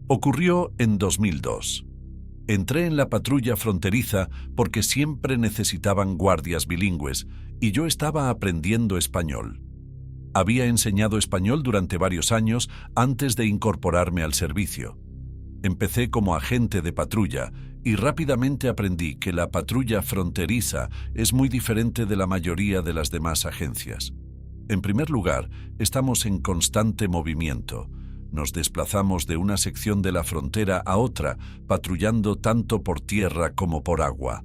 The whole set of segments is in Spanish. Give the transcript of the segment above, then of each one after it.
Ocurrió en 2002. Entré en la patrulla fronteriza porque siempre necesitaban guardias bilingües y yo estaba aprendiendo español. Había enseñado español durante varios años antes de incorporarme al servicio. Empecé como agente de patrulla y rápidamente aprendí que la patrulla fronteriza es muy diferente de la mayoría de las demás agencias. En primer lugar, estamos en constante movimiento. Nos desplazamos de una sección de la frontera a otra, patrullando tanto por tierra como por agua.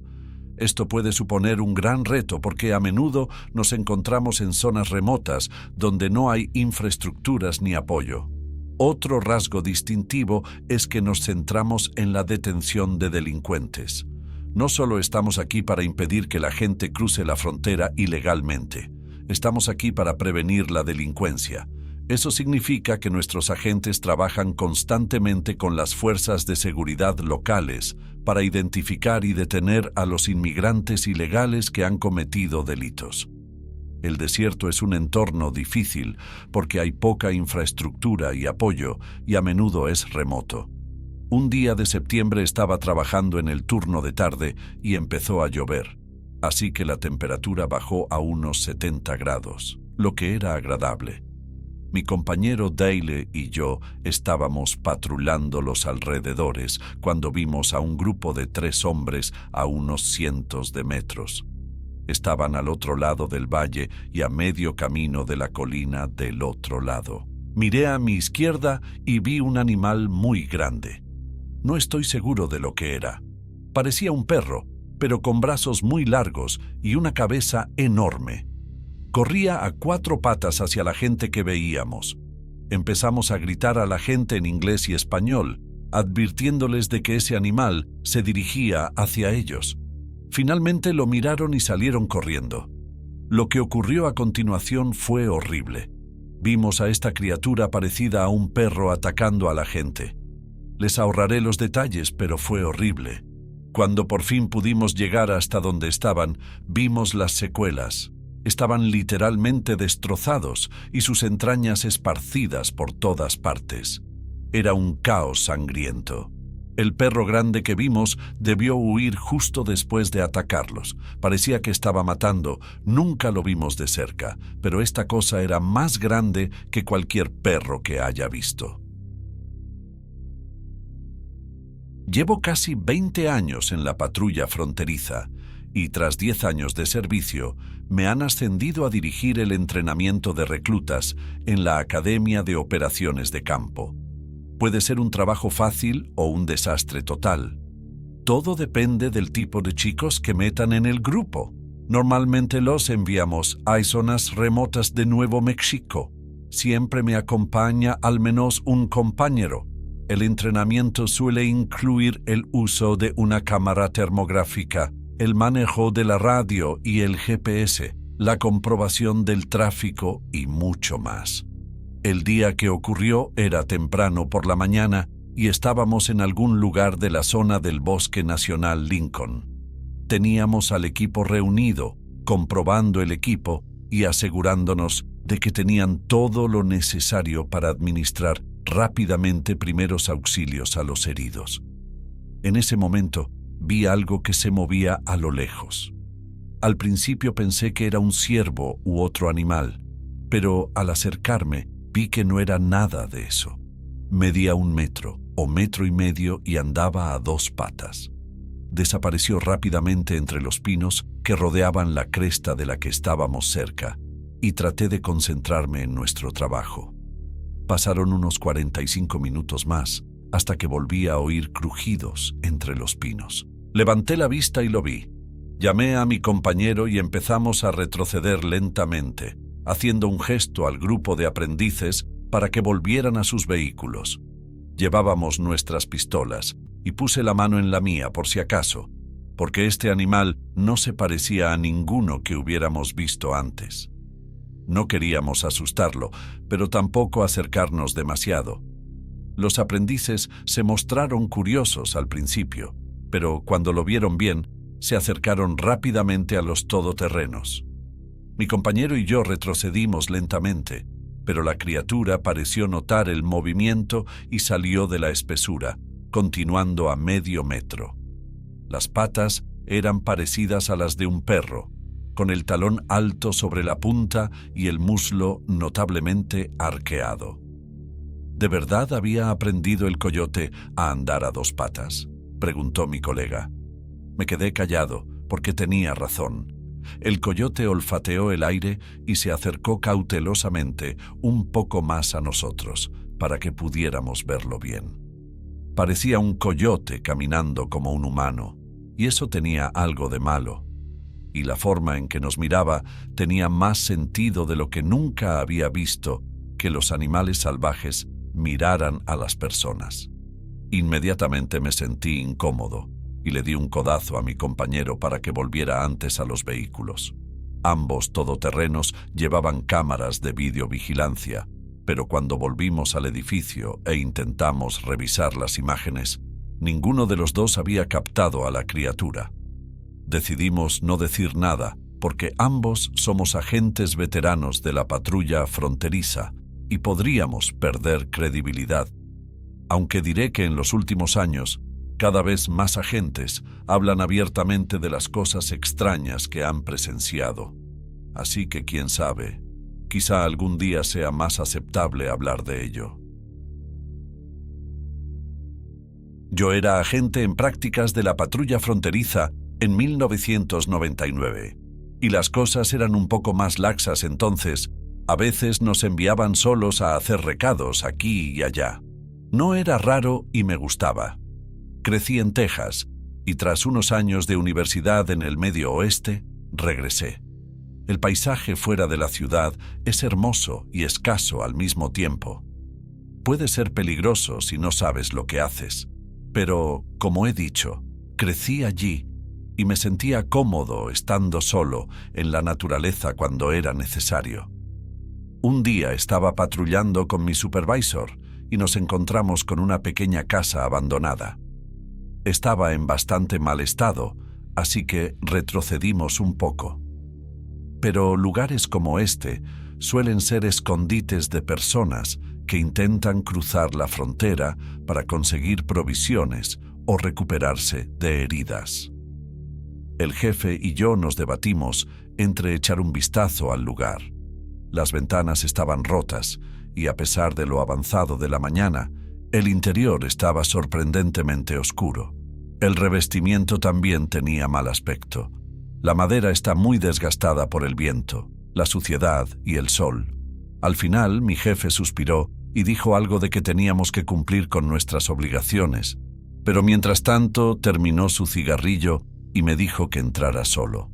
Esto puede suponer un gran reto porque a menudo nos encontramos en zonas remotas donde no hay infraestructuras ni apoyo. Otro rasgo distintivo es que nos centramos en la detención de delincuentes. No solo estamos aquí para impedir que la gente cruce la frontera ilegalmente, estamos aquí para prevenir la delincuencia. Eso significa que nuestros agentes trabajan constantemente con las fuerzas de seguridad locales para identificar y detener a los inmigrantes ilegales que han cometido delitos. El desierto es un entorno difícil porque hay poca infraestructura y apoyo y a menudo es remoto. Un día de septiembre estaba trabajando en el turno de tarde y empezó a llover, así que la temperatura bajó a unos 70 grados, lo que era agradable. Mi compañero Dale y yo estábamos patrulando los alrededores cuando vimos a un grupo de 3 hombres a unos cientos de metros. Estaban al otro lado del valle y a medio camino de la colina del otro lado. Miré a mi izquierda y vi un animal muy grande. No estoy seguro de lo que era. Parecía un perro, pero con brazos muy largos y una cabeza enorme. Corría a 4 patas hacia la gente que veíamos. Empezamos a gritar a la gente en inglés y español, advirtiéndoles de que ese animal se dirigía hacia ellos. Finalmente lo miraron y salieron corriendo. Lo que ocurrió a continuación fue horrible. Vimos a esta criatura parecida a un perro atacando a la gente. Les ahorraré los detalles, pero fue horrible. Cuando por fin pudimos llegar hasta donde estaban, vimos las secuelas. Estaban literalmente destrozados y sus entrañas esparcidas por todas partes. Era un caos sangriento. El perro grande que vimos debió huir justo después de atacarlos. Parecía que estaba matando. Nunca lo vimos de cerca, pero esta cosa era más grande que cualquier perro que haya visto. Llevo casi 20 años en la patrulla fronteriza y tras 10 años de servicio me han ascendido a dirigir el entrenamiento de reclutas en la Academia de Operaciones de Campo. Puede ser un trabajo fácil o un desastre total. Todo depende del tipo de chicos que metan en el grupo. Normalmente los enviamos a zonas remotas de Nuevo México. Siempre me acompaña al menos un compañero. El entrenamiento suele incluir el uso de una cámara termográfica, el manejo de la radio y el GPS, la comprobación del tráfico y mucho más. El día que ocurrió era temprano por la mañana y estábamos en algún lugar de la zona del Bosque Nacional Lincoln. Teníamos al equipo reunido, comprobando el equipo y asegurándonos de que tenían todo lo necesario para administrar rápidamente primeros auxilios a los heridos. En ese momento, vi algo que se movía a lo lejos. Al principio pensé que era un ciervo u otro animal, pero al acercarme vi que no era nada de eso. Medía 1 metro o 1,5 metros y andaba a 2 patas. Desapareció rápidamente entre los pinos que rodeaban la cresta de la que estábamos cerca y traté de concentrarme en nuestro trabajo. Pasaron unos 45 minutos más hasta que volví a oír crujidos entre los pinos. Levanté la vista y lo vi. Llamé a mi compañero y empezamos a retroceder lentamente, haciendo un gesto al grupo de aprendices para que volvieran a sus vehículos. Llevábamos nuestras pistolas y puse la mano en la mía por si acaso, porque este animal no se parecía a ninguno que hubiéramos visto antes. No queríamos asustarlo, pero tampoco acercarnos demasiado. Los aprendices se mostraron curiosos al principio, pero cuando lo vieron bien, se acercaron rápidamente a los todoterrenos. Mi compañero y yo retrocedimos lentamente. pero la criatura pareció notar el movimiento y salió de la espesura, continuando a medio metro. Las patas eran parecidas a las de un perro, con el talón alto sobre la punta y el muslo notablemente arqueado. ¿De verdad había aprendido el coyote a andar a dos patas?, preguntó mi colega. Me quedé callado, porque tenía razón. El coyote olfateó el aire y se acercó cautelosamente un poco más a nosotros, para que pudiéramos verlo bien. Parecía un coyote caminando como un humano, y eso tenía algo de malo. Y la forma en que nos miraba tenía más sentido de lo que nunca había visto que los animales salvajes miraran a las personas. Inmediatamente me sentí incómodo y le di un codazo a mi compañero para que volviera antes a los vehículos. Ambos todoterrenos llevaban cámaras de videovigilancia, pero cuando volvimos al edificio e intentamos revisar las imágenes, ninguno de los dos había captado a la criatura. Decidimos no decir nada, porque ambos somos agentes veteranos de la patrulla fronteriza y podríamos perder credibilidad. Aunque diré que en los últimos años, cada vez más agentes hablan abiertamente de las cosas extrañas que han presenciado. Así que quién sabe, quizá algún día sea más aceptable hablar de ello. Yo era agente en prácticas de la patrulla fronteriza en 1999, y las cosas eran un poco más laxas entonces. A veces nos enviaban solos a hacer recados aquí y allá. No era raro y me gustaba. Crecí en Texas y tras unos años de universidad en el Medio Oeste, regresé. El paisaje fuera de la ciudad es hermoso y escaso al mismo tiempo. Puede ser peligroso si no sabes lo que haces, pero, como he dicho, crecí allí y me sentía cómodo estando solo en la naturaleza cuando era necesario. Un día estaba patrullando con mi supervisor y nos encontramos con una pequeña casa abandonada. Estaba en bastante mal estado, así que retrocedimos un poco. Pero lugares como este suelen ser escondites de personas que intentan cruzar la frontera para conseguir provisiones o recuperarse de heridas. El jefe y yo nos debatimos entre echar un vistazo al lugar. Las ventanas estaban rotas y a pesar de lo avanzado de la mañana, el interior estaba sorprendentemente oscuro. El revestimiento también tenía mal aspecto. La madera está muy desgastada por el viento, la suciedad y el sol. Al final, mi jefe suspiró y dijo algo de que teníamos que cumplir con nuestras obligaciones, pero mientras tanto terminó su cigarrillo y me dijo que entrara solo.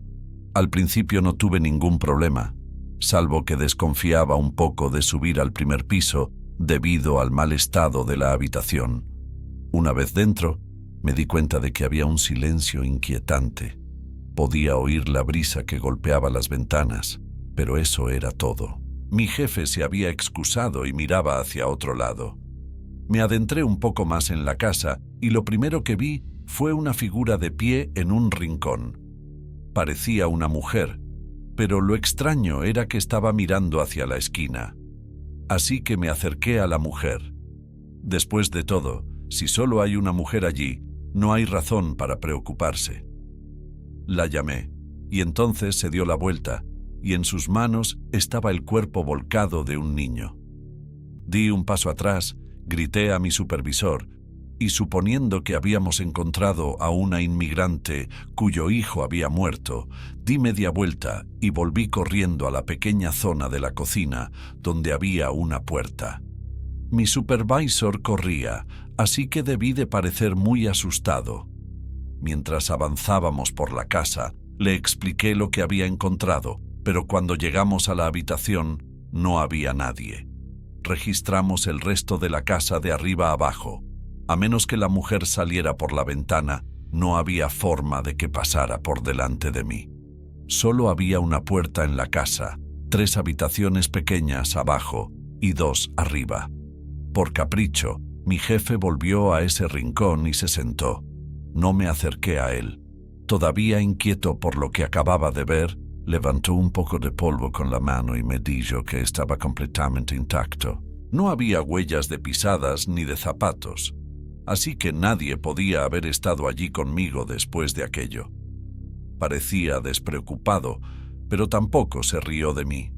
Al principio no tuve ningún problema, salvo que desconfiaba un poco de subir al primer piso debido al mal estado de la habitación. Una vez dentro, me di cuenta de que había un silencio inquietante. Podía oír la brisa que golpeaba las ventanas, pero eso era todo. Mi jefe se había excusado y miraba hacia otro lado. Me adentré un poco más en la casa y lo primero que vi fue una figura de pie en un rincón. Parecía una mujer, pero lo extraño era que estaba mirando hacia la esquina. Así que me acerqué a la mujer. Después de todo, si solo hay una mujer allí, no hay razón para preocuparse. La llamé, y entonces se dio la vuelta, y en sus manos estaba el cuerpo volcado de un niño. Di un paso atrás, grité a mi supervisor, y suponiendo que habíamos encontrado a una inmigrante cuyo hijo había muerto, di media vuelta y volví corriendo a la pequeña zona de la cocina donde había una puerta. Mi supervisor corría, así que debí de parecer muy asustado. Mientras avanzábamos por la casa, le expliqué lo que había encontrado, pero cuando llegamos a la habitación no había nadie. Registramos el resto de la casa de arriba abajo. A menos que la mujer saliera por la ventana, no había forma de que pasara por delante de mí. Solo había una puerta en la casa, 3 habitaciones pequeñas abajo y 2 arriba. Por capricho, mi jefe volvió a ese rincón y se sentó. No me acerqué a él. Todavía inquieto por lo que acababa de ver, Levantó un poco de polvo con la mano y me dijo que estaba completamente intacto. No había huellas de pisadas ni de zapatos, así que nadie podía haber estado allí conmigo después de aquello. Parecía despreocupado, pero tampoco se rió de mí,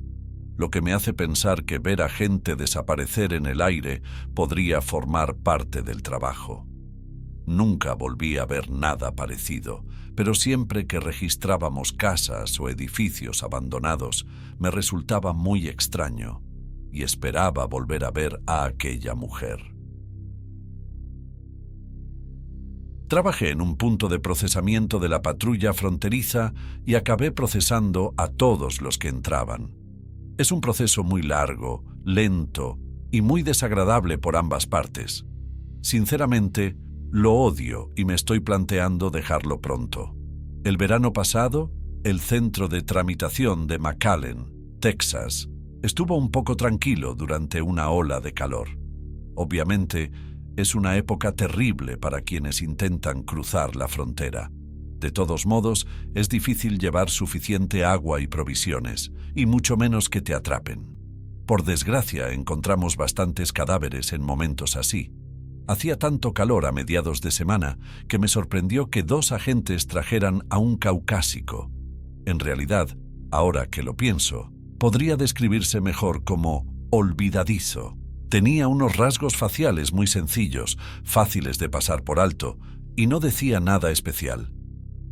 lo que me hace pensar que ver a gente desaparecer en el aire podría formar parte del trabajo. Nunca volví a ver nada parecido, pero siempre que registrábamos casas o edificios abandonados, me resultaba muy extraño y esperaba volver a ver a aquella mujer. Trabajé en un punto de procesamiento de la patrulla fronteriza y acabé procesando a todos los que entraban. Es un proceso muy largo, lento y muy desagradable por ambas partes. Sinceramente, lo odio y me estoy planteando dejarlo pronto. El verano pasado, el centro de tramitación de McAllen, Texas, estuvo un poco tranquilo durante una ola de calor. Obviamente, es una época terrible para quienes intentan cruzar la frontera. De todos modos, es difícil llevar suficiente agua y provisiones, y mucho menos que te atrapen. Por desgracia, encontramos bastantes cadáveres en momentos así. Hacía tanto calor a mediados de semana que me sorprendió que 2 agentes trajeran a un caucásico. En realidad, ahora que lo pienso, podría describirse mejor como olvidadizo. Tenía unos rasgos faciales muy sencillos, fáciles de pasar por alto, y no decía nada especial.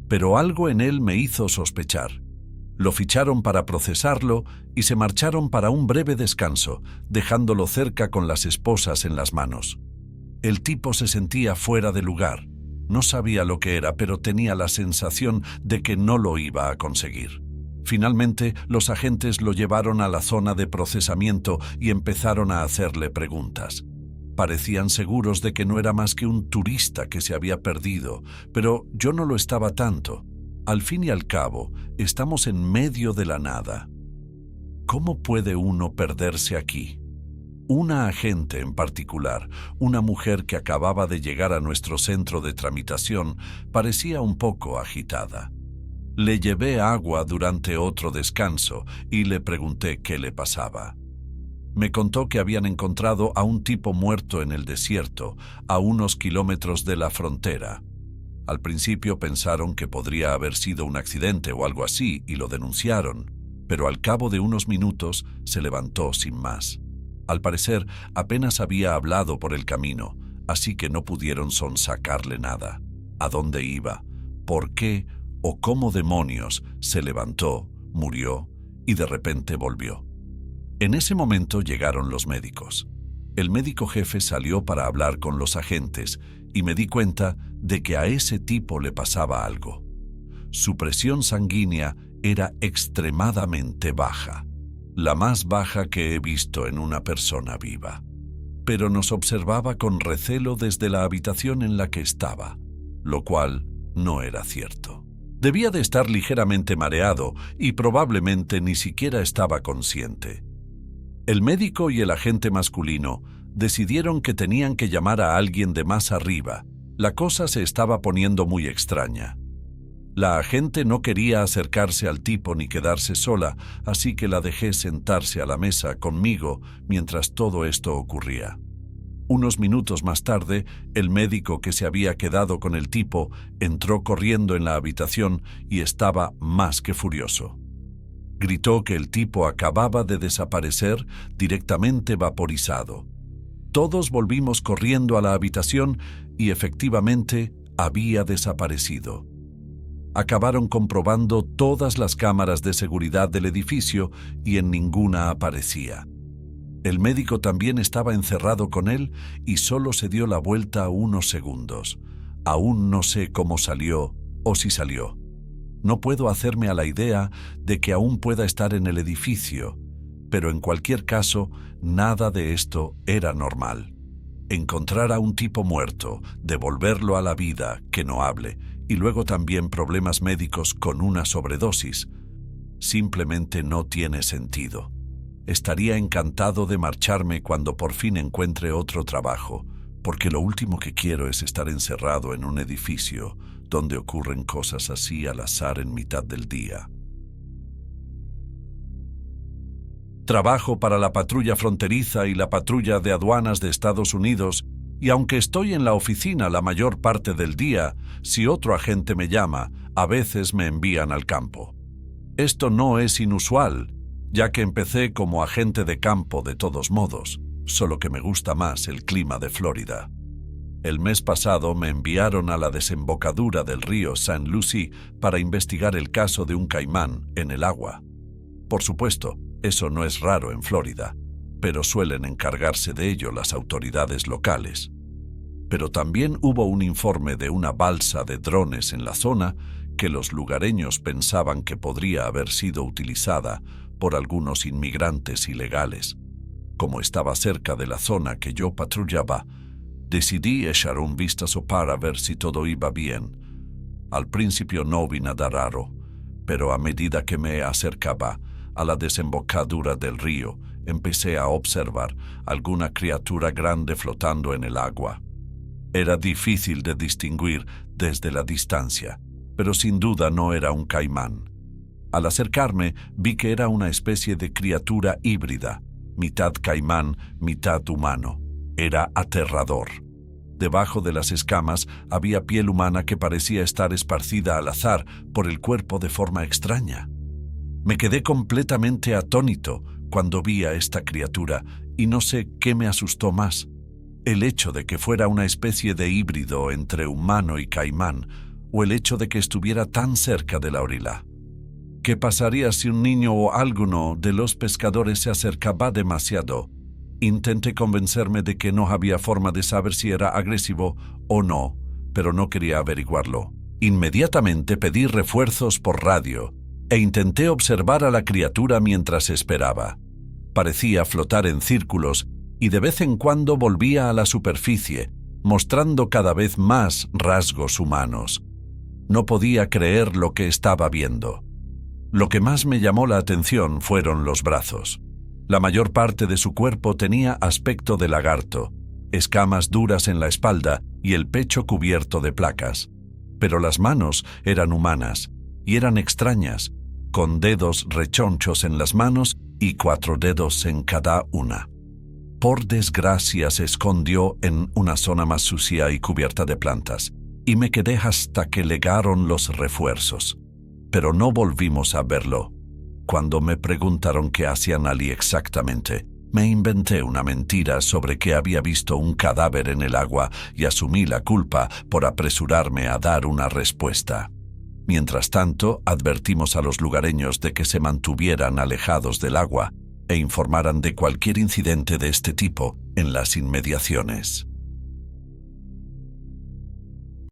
Pero algo en él me hizo sospechar. Lo ficharon para procesarlo y se marcharon para un breve descanso, dejándolo cerca con las esposas en las manos. El tipo se sentía fuera de lugar. No sabía lo que era, pero tenía la sensación de que no lo iba a conseguir. Finalmente, los agentes lo llevaron a la zona de procesamiento y empezaron a hacerle preguntas. Parecían seguros de que no era más que un turista que se había perdido, pero yo no lo estaba tanto. Al fin y al cabo, estamos en medio de la nada. ¿Cómo puede uno perderse aquí? Una agente en particular, una mujer que acababa de llegar a nuestro centro de tramitación, parecía un poco agitada. Le llevé agua durante otro descanso y le pregunté qué le pasaba. Me contó que habían encontrado a un tipo muerto en el desierto, a unos kilómetros de la frontera. Al principio pensaron que podría haber sido un accidente o algo así y lo denunciaron, pero al cabo de unos minutos se levantó sin más. Al parecer, apenas había hablado por el camino, así que no pudieron sonsacarle nada. ¿A dónde iba? ¿Por qué o cómo demonios se levantó, murió y de repente volvió? En ese momento llegaron los médicos. El médico jefe salió para hablar con los agentes y me di cuenta de que a ese tipo le pasaba algo. Su presión sanguínea era extremadamente baja. La más baja que he visto en una persona viva. Pero nos observaba con recelo desde la habitación en la que estaba, lo cual no era cierto. Debía de estar ligeramente mareado y probablemente ni siquiera estaba consciente. El médico y el agente masculino decidieron que tenían que llamar a alguien de más arriba. La cosa se estaba poniendo muy extraña. La agente no quería acercarse al tipo ni quedarse sola, así que la dejé sentarse a la mesa conmigo mientras todo esto ocurría. Unos minutos más tarde, el médico que se había quedado con el tipo entró corriendo en la habitación y estaba más que furioso. Gritó que el tipo acababa de desaparecer directamente vaporizado. Todos volvimos corriendo a la habitación y efectivamente había desaparecido. Acabaron comprobando todas las cámaras de seguridad del edificio y en ninguna aparecía. El médico también estaba encerrado con él y solo se dio la vuelta unos segundos. Aún no sé cómo salió o si salió. No puedo hacerme a la idea de que aún pueda estar en el edificio, pero en cualquier caso, nada de esto era normal. Encontrar a un tipo muerto, devolverlo a la vida, que no hable, y luego también problemas médicos con una sobredosis, simplemente no tiene sentido. Estaría encantado de marcharme cuando por fin encuentre otro trabajo, porque lo último que quiero es estar encerrado en un edificio donde ocurren cosas así al azar en mitad del día. Trabajo para la patrulla fronteriza y la patrulla de aduanas de Estados Unidos, y aunque estoy en la oficina la mayor parte del día, si otro agente me llama, a veces me envían al campo. Esto no es inusual, ya que empecé como agente de campo de todos modos, solo que me gusta más el clima de Florida. El mes pasado me enviaron a la desembocadura del río St. Lucie para investigar el caso de un caimán en el agua. Por supuesto, eso no es raro en Florida, pero suelen encargarse de ello las autoridades locales. Pero también hubo un informe de una balsa de drones en la zona que los lugareños pensaban que podría haber sido utilizada por algunos inmigrantes ilegales. Como estaba cerca de la zona que yo patrullaba, decidí echar un vistazo para ver si todo iba bien. Al principio no vi nada raro, pero a medida que me acercaba a la desembocadura del río, empecé a observar alguna criatura grande flotando en el agua. Era difícil de distinguir desde la distancia, pero sin duda no era un caimán. Al acercarme, vi que era una especie de criatura híbrida, mitad caimán, mitad humano. Era aterrador. Debajo de las escamas había piel humana que parecía estar esparcida al azar por el cuerpo de forma extraña. Me quedé completamente atónito cuando vi a esta criatura y no sé qué me asustó más: el hecho de que fuera una especie de híbrido entre humano y caimán, o el hecho de que estuviera tan cerca de la orilla. ¿Qué pasaría si un niño o alguno de los pescadores se acercaba demasiado? Intenté convencerme de que no había forma de saber si era agresivo o no, pero no quería averiguarlo. Inmediatamente pedí refuerzos por radio e intenté observar a la criatura mientras esperaba. Parecía flotar en círculos y de vez en cuando volvía a la superficie, mostrando cada vez más rasgos humanos. No podía creer lo que estaba viendo. Lo que más me llamó la atención fueron los brazos. La mayor parte de su cuerpo tenía aspecto de lagarto, escamas duras en la espalda y el pecho cubierto de placas. Pero las manos eran humanas y eran extrañas, con dedos rechonchos en las manos y 4 dedos en cada una. Por desgracia se escondió en una zona más sucia y cubierta de plantas, y me quedé hasta que llegaron los refuerzos. Pero no volvimos a verlo. Cuando me preguntaron qué hacían allí exactamente, me inventé una mentira sobre que había visto un cadáver en el agua y asumí la culpa por apresurarme a dar una respuesta. Mientras tanto, advertimos a los lugareños de que se mantuvieran alejados del agua e informaran de cualquier incidente de este tipo en las inmediaciones.